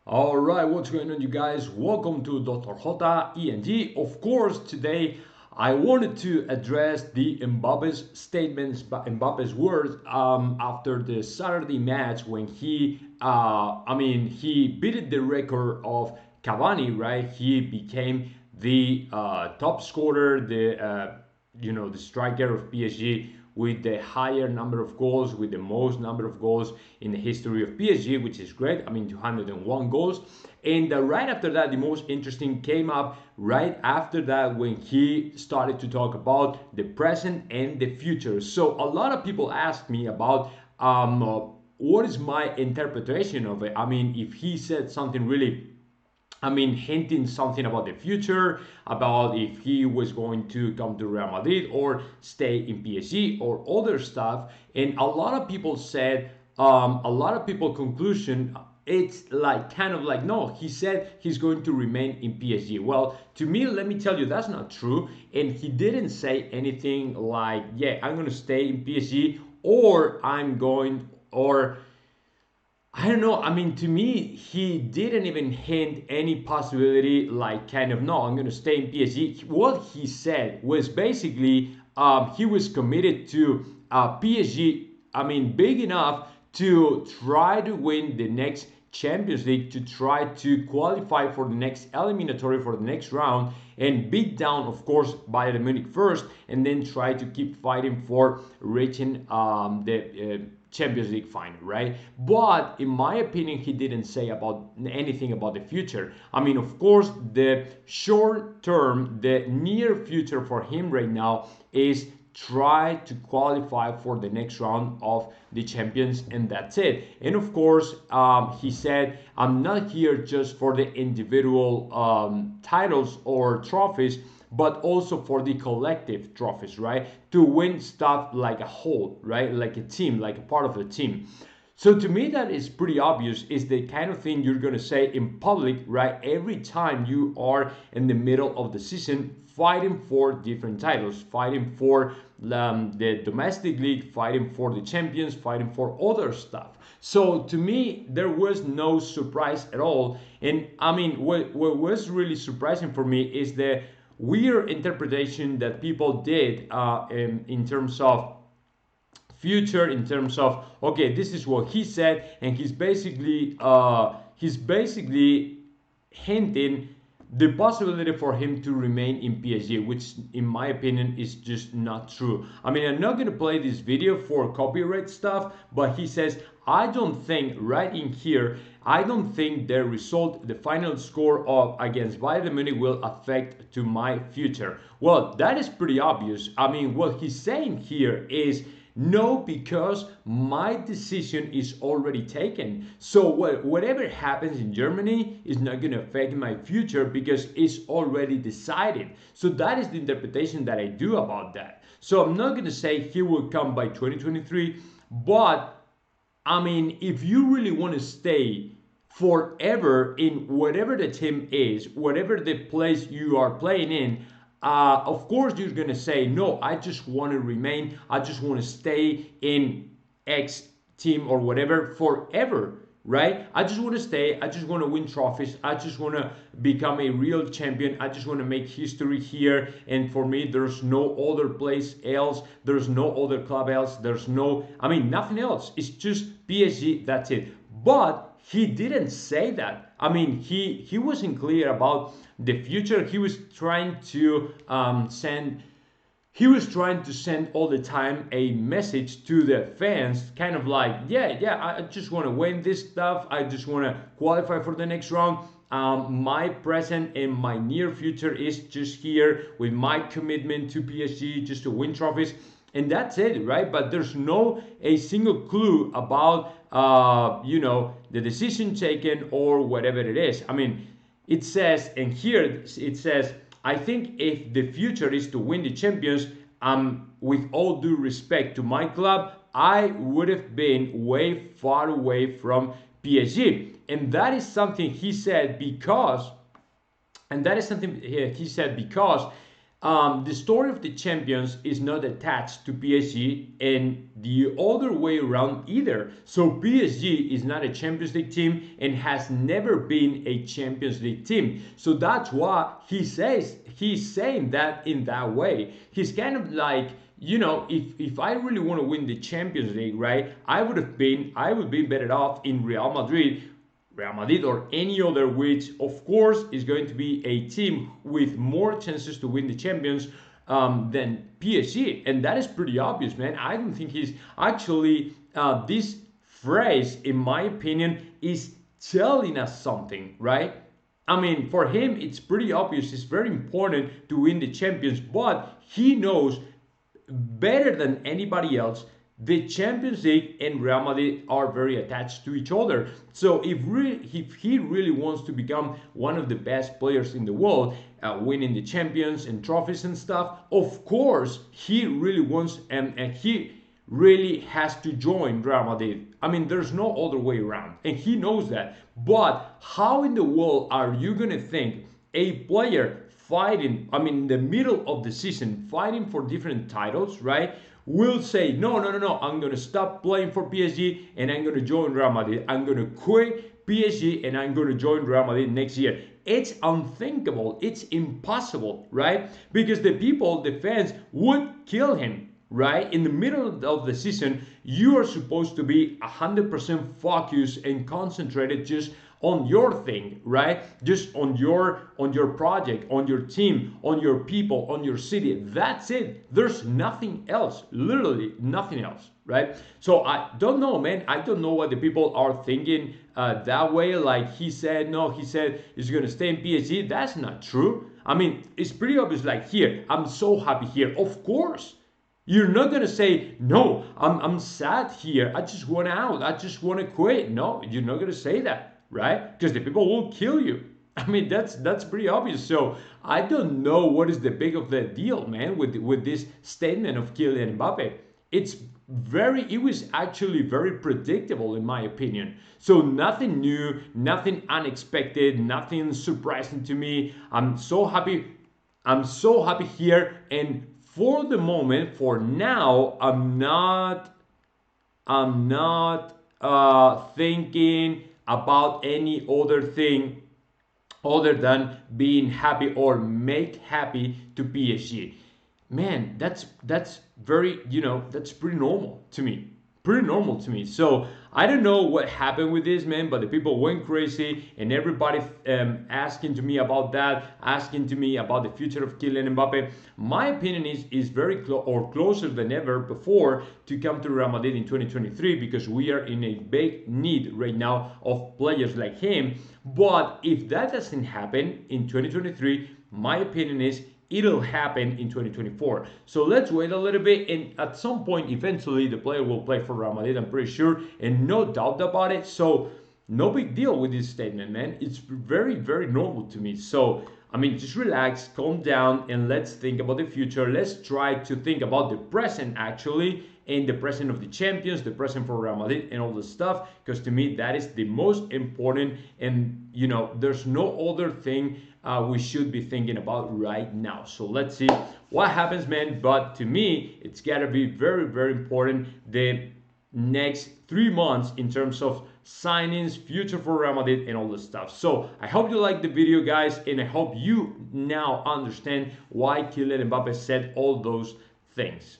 All right, what's going on, you guys? Welcome to Dr. Jota ENG. Of course, today I wanted to address the Mbappe's statements, Mbappe's words after the Saturday match when he beat the record of Cavani, right? He became the top scorer, the striker of PSG with the higher number of goals, with the most number of goals in the history of PSG, which is great. 201 goals. And right after that, the most interesting came up right after that when he started to talk about the present and the future. So a lot of people asked me about what is my interpretation of it. If he said something really hinting something about the future, about if he was going to come to Real Madrid or stay in PSG or other stuff. And a lot of people said, a lot of people conclusion, it's like kind of like, no, he said he's going to remain in PSG. Well, to me, let me tell you, that's not true. And he didn't say anything like, yeah, I'm going to stay in PSG or I'm going, or I don't know. To me, he didn't even hint any possibility, like, kind of, no, I'm going to stay in PSG. What he said was basically he was committed to PSG, big enough to try to win the next Champions League, to try to qualify for the next eliminatory, for the next round, and beat down, of course, Bayern Munich first, and then try to keep fighting for reaching the Champions League final, right? But in my opinion, he didn't say about anything about the future. Of course, the short term, the near future for him right now is try to qualify for the next round of the champions, and that's it. And of course, he said, I'm not here just for the individual titles or trophies, but also for the collective trophies, right? To win stuff like a whole, right? Like a team, like a part of a team. So to me, that is pretty obvious. Is the kind of thing you're gonna say in public, right? Every time you are in the middle of the season, fighting for different titles, fighting for the domestic league, fighting for the champions, fighting for other stuff. So to me, there was no surprise at all. And what was really surprising for me is the weird interpretation that people did in terms of future, in terms of, okay, this is what he said, and he's basically hinting the possibility for him to remain in PSG, which in my opinion is just not true. I'm not going to play this video for copyright stuff, but he says, I don't think, right in here, I don't think the result, the final score of against Bayern Munich will affect to my future. Well, that is pretty obvious. What he's saying here is, no, because my decision is already taken. So whatever happens in Germany is not going to affect my future because it's already decided. So that is the interpretation that I do about that. So I'm not going to say he will come by 2023, but if you really want to stay forever in whatever the team is, whatever the place you are playing in, of course you're going to say, no, I just want to remain, I just want to stay in X team or whatever forever, right? I just want to stay, I just want to win trophies, I just want to become a real champion, I just want to make history here, and for me there's no other place else, there's no other club else, there's no, nothing else, it's just PSG, that's it. But he didn't say that. He wasn't clear about the future. He was trying to send all the time a message to the fans, kind of like, yeah, I just want to win this stuff, I just want to qualify for the next round. My present and my near future is just here with my commitment to PSG, just to win trophies, and that's it, right? But there's no a single clue about the decision taken or whatever it is. It says, and here it says, I think if the future is to win the champions, with all due respect to my club, I would have been way far away from PSG. And that is something he said because The story of the champions is not attached to PSG and the other way around either. So PSG is not a Champions League team and has never been a Champions League team. So that's why he's saying that in that way. He's kind of like, if I really want to win the Champions League, right, I would be better off in Real Madrid or any other, which of course is going to be a team with more chances to win the champions than PSG, and that is pretty obvious, man. I don't think he's actually this phrase, in my opinion, is telling us something, right? I mean, for him, it's pretty obvious. It's very important to win the champions, but he knows better than anybody else the Champions League and Real Madrid are very attached to each other. So if he really wants to become one of the best players in the world, winning the champions and trophies and stuff, of course he really wants and he really has to join Real Madrid. I mean, there's no other way around, and he knows that. But how in the world are you gonna think a player fighting, I mean, in the middle of the season, fighting for different titles, right, will say, no, no, no, no, I'm going to stop playing for PSG and I'm going to join Real Madrid. I'm going to quit PSG and I'm going to join Real Madrid next year. It's unthinkable. It's impossible, right? Because the people, the fans, would kill him, right? In the middle of the season, you are supposed to be 100% focused and concentrated just on your thing, right? Just on your project, on your team, on your people, on your city. That's it. There's nothing else. Literally nothing else, right? So I don't know, man. I don't know what the people are thinking that way. Like he said he's gonna stay in PSG. That's not true. I mean, it's pretty obvious. Like here, I'm so happy here. Of course. You're not gonna say, no, I'm sad here. I just want out. I just want to quit. No, you're not gonna say that, right? Because the people will kill you. I mean, that's pretty obvious. So I don't know what is the big of the deal, man, with this statement of Kylian Mbappe. It was actually very predictable in my opinion. So nothing new, nothing unexpected, nothing surprising to me. I'm so happy. I'm so happy here, and for the moment, for now, I'm not thinking about any other thing other than being happy or make happy to PSG. Man, that's very, that's pretty normal to me. Pretty normal to me. So I don't know what happened with this, man, but the people went crazy and everybody asking to me about that, asking to me about the future of Kylian Mbappe. My opinion is very closer than ever before to come to Real Madrid in 2023, because we are in a big need right now of players like him. But if that doesn't happen in 2023, my opinion is it'll happen in 2024. So let's wait a little bit, and at some point, eventually, the player will play for Real Madrid, I'm pretty sure, and no doubt about it. So no big deal with this statement, man. It's very, very normal to me. So, I mean, just relax, calm down, and let's think about the future. Let's try to think about the present, actually, and the present of the champions, the present for Real Madrid, and all the stuff, because to me, that is the most important, and, there's no other thing we should be thinking about right now. So let's see what happens, man. But to me, it's gotta be very, very important the next 3 months in terms of signings, future for Real Madrid, and all this stuff. So I hope you like the video, guys, and I hope you now understand why Kylian Mbappe said all those things.